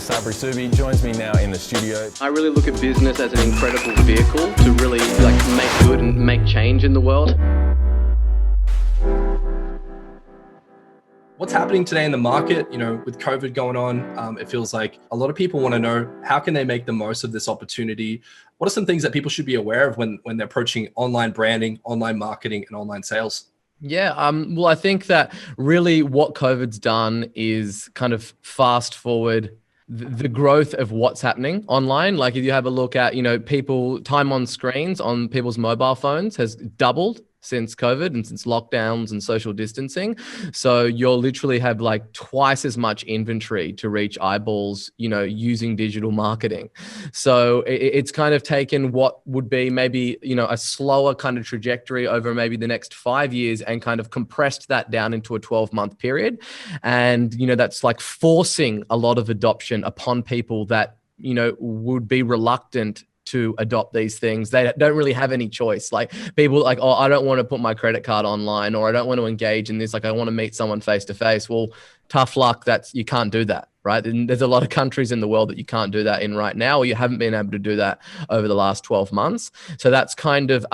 Sabri Suby joins me now in the studio. I really look at business as an incredible vehicle to really make good and make change in the world. What's happening today in the market, with COVID going on, it feels like a lot of people want to know how can they make the most of this opportunity? What are some things that people should be aware of when they're approaching online branding, online marketing, and online sales? Yeah, well, I think that really what COVID's done is kind of fast forward the growth of what's happening online. Like if you have a look at, people time on screens on people's mobile phones has doubled since COVID and since lockdowns and social distancing. So you'll literally have like twice as much inventory to reach eyeballs, using digital marketing. So it's kind of taken what would be maybe, a slower kind of trajectory over maybe the next 5 years and kind of compressed that down into a 12-month period. And, that's like forcing a lot of adoption upon people that, would be reluctant to adopt these things. They don't really have any choice. Like people like, oh, I don't want to put my credit card online, or I don't want to engage in this. Like I want to meet someone face to face. Well, tough luck. You can't do that, right? And there's a lot of countries in the world that you can't do that in right now, or you haven't been able to do that over the last 12 months. So that's kind of,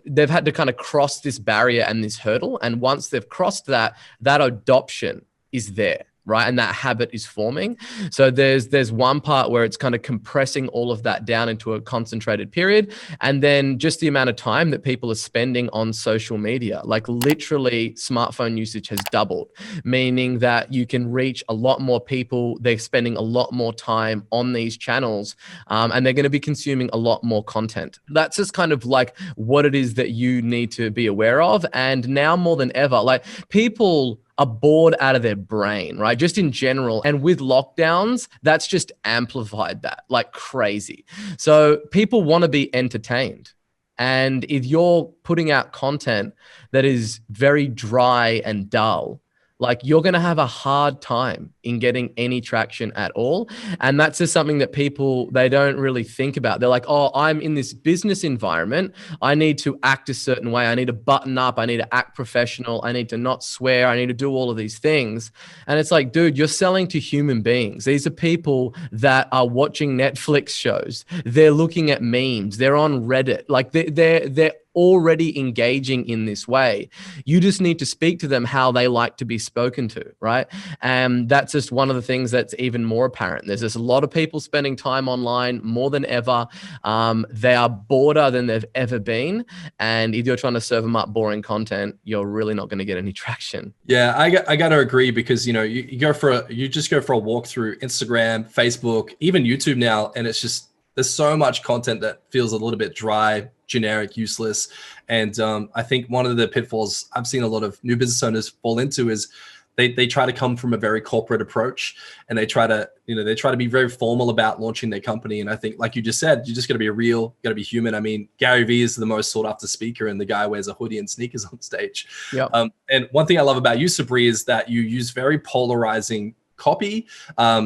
they've had to kind of cross this barrier and this hurdle. And once they've crossed that adoption is there. Right. And that habit is forming. So there's one part where it's kind of compressing all of that down into a concentrated period. And then just the amount of time that people are spending on social media, like literally smartphone usage has doubled, meaning that you can reach a lot more people. They're spending a lot more time on these channels, and they're going to be consuming a lot more content. That's just kind of like what it is that you need to be aware of. And now more than ever, like people are bored out of their brain, right? Just in general. And with lockdowns, that's just amplified that like crazy. So people want to be entertained. And if you're putting out content that is very dry and dull, like you're going to have a hard time in getting any traction at all. And that's just something that people, they don't really think about. They're like, oh, I'm in this business environment. I need to act a certain way. I need to button up. I need to act professional. I need to not swear. I need to do all of these things. And it's like, dude, you're selling to human beings. These are people that are watching Netflix shows. They're looking at memes. They're on Reddit. Like they're already engaging in this way. You just need to speak to them how they like to be spoken to, right? And that's just one of the things that's even more apparent. There's just a lot of people spending time online more than ever. They are bolder than they've ever been. And if you're trying to serve them up boring content, you're really not going to get any traction. Yeah, I got to agree because, you just go for a walk through Instagram, Facebook, even YouTube now. And it's just, there's so much content that feels a little bit dry, generic, useless. And I think one of the pitfalls I've seen a lot of new business owners fall into is they try to come from a very corporate approach, and they try to be very formal about launching their company. And I think, like you just said, you just got to be real, got to be human. I mean, Gary Vee is the most sought after speaker, and the guy wears a hoodie and sneakers on stage. Yep. And one thing I love about you, Sabri, is that you use very polarizing copy. I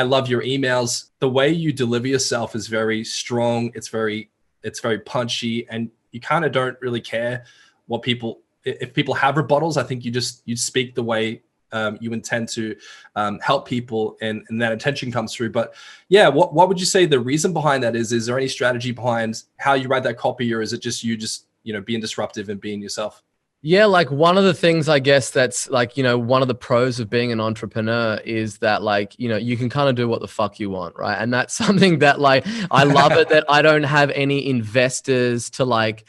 love your emails. The way you deliver yourself is very strong. It's very punchy, and you kind of don't really care if people have rebuttals. I think you speak the way you intend to help people, and that intention comes through. But yeah, what would you say the reason behind that is? Is there any strategy behind how you write that copy, or is it just you being disruptive and being yourself? Yeah, like one of the things I guess that's like, one of the pros of being an entrepreneur is that like, you can kind of do what the fuck you want, right? And that's something that like, I love it that I don't have any investors to like,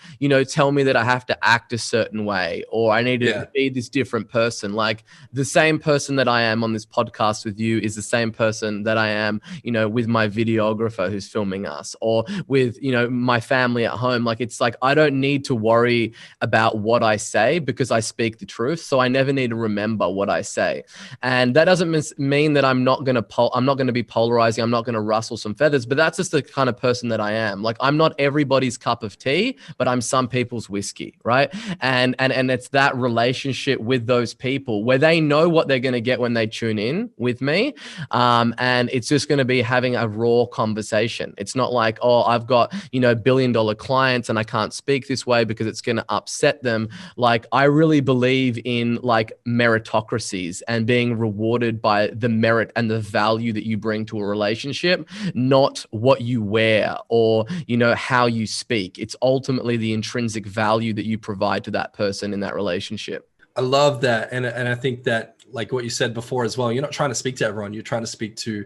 tell me that I have to act a certain way, or I need to be this different person. Like the same person that I am on this podcast with you is the same person that I am, with my videographer who's filming us, or with, my family at home. Like, it's like, I don't need to worry about what I say, because I speak the truth. So I never need to remember what I say. And that doesn't mean that I'm not going to be polarizing. I'm not going to rustle some feathers, but that's just the kind of person that I am. Like, I'm not everybody's cup of tea, but I'm some people's whiskey, right? And it's that relationship with those people where they know what they're going to get when they tune in with me. And it's just going to be having a raw conversation. It's not like, oh, I've got, $1 billion clients and I can't speak this way because it's going to upset them. Like, like I really believe in like meritocracies and being rewarded by the merit and the value that you bring to a relationship, not what you wear or, you know, how you speak. It's ultimately the intrinsic value that you provide to that person in that relationship. I love that. And I think that, like what you said before as well, you're not trying to speak to everyone. You're trying to speak to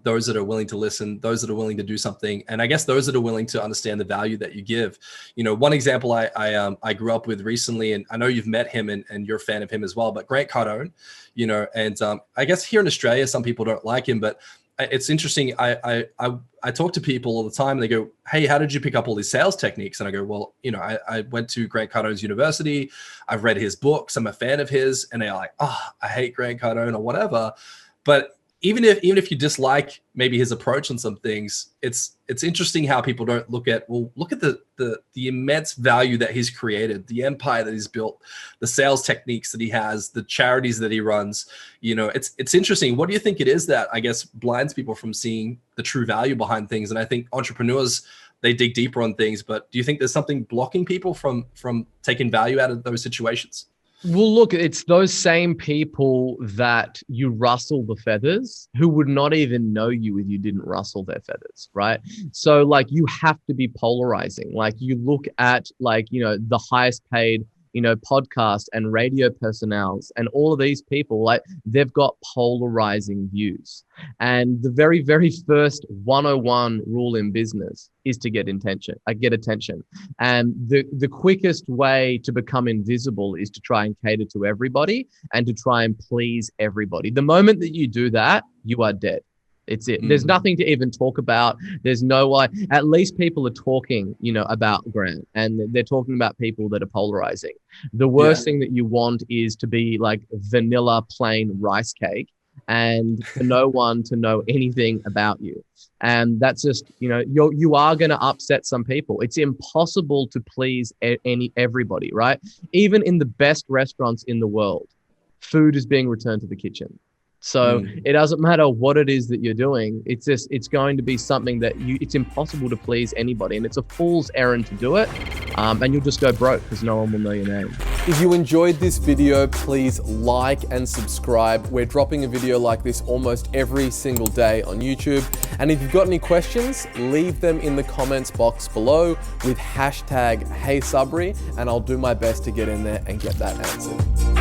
those that are willing to listen, those that are willing to do something. And I guess those that are willing to understand the value that you give. You know, one example I grew up with recently, and I know you've met him and you're a fan of him as well, but Grant Cardone, you know, and I guess here in Australia, some people don't like him, but it's interesting. I talk to people all the time and they go, hey, how did you pick up all these sales techniques? And I go, well, you know, I went to Grant Cardone's university. I've read his books. I'm a fan of his. And they're like, oh, I hate Grant Cardone or whatever. But even if you dislike maybe his approach on some things, it's interesting how people don't look at the immense value that he's created, the empire that he's built, the sales techniques that he has, the charities that he runs. You know, it's interesting. What do you think it is that I guess blinds people from seeing the true value behind things? And I think entrepreneurs, they dig deeper on things, but do you think there's something blocking people from taking value out of those situations? Well, look, it's those same people that you rustle the feathers who would not even know you if you didn't rustle their feathers, right? So like you have to be polarizing. Like you look at like, you know, the highest paid, you know, podcast and radio personnels and all of these people, like they've got polarizing views. And the very, very first 101 rule in business is to get attention. And the quickest way to become invisible is to try and cater to everybody and to try and please everybody. The moment that you do that, you are dead. It's it. There's nothing to even talk about. There's no way. At least people are talking, you know, about Grant, and they're talking about people that are polarizing. The worst thing that you want is to be like vanilla plain rice cake and for no one to know anything about you. And that's just, you know, you are going to upset some people. It's impossible to please everybody, right? Even in the best restaurants in the world, food is being returned to the kitchen. So it doesn't matter what it is that you're doing. It's going to be something that it's impossible to please anybody. And it's a fool's errand to do it. And you'll just go broke because no one will know your name. If you enjoyed this video, please like and subscribe. We're dropping a video like this almost every single day on YouTube. And if you've got any questions, leave them in the comments box below with hashtag HeySabri, and I'll do my best to get in there and get that answered.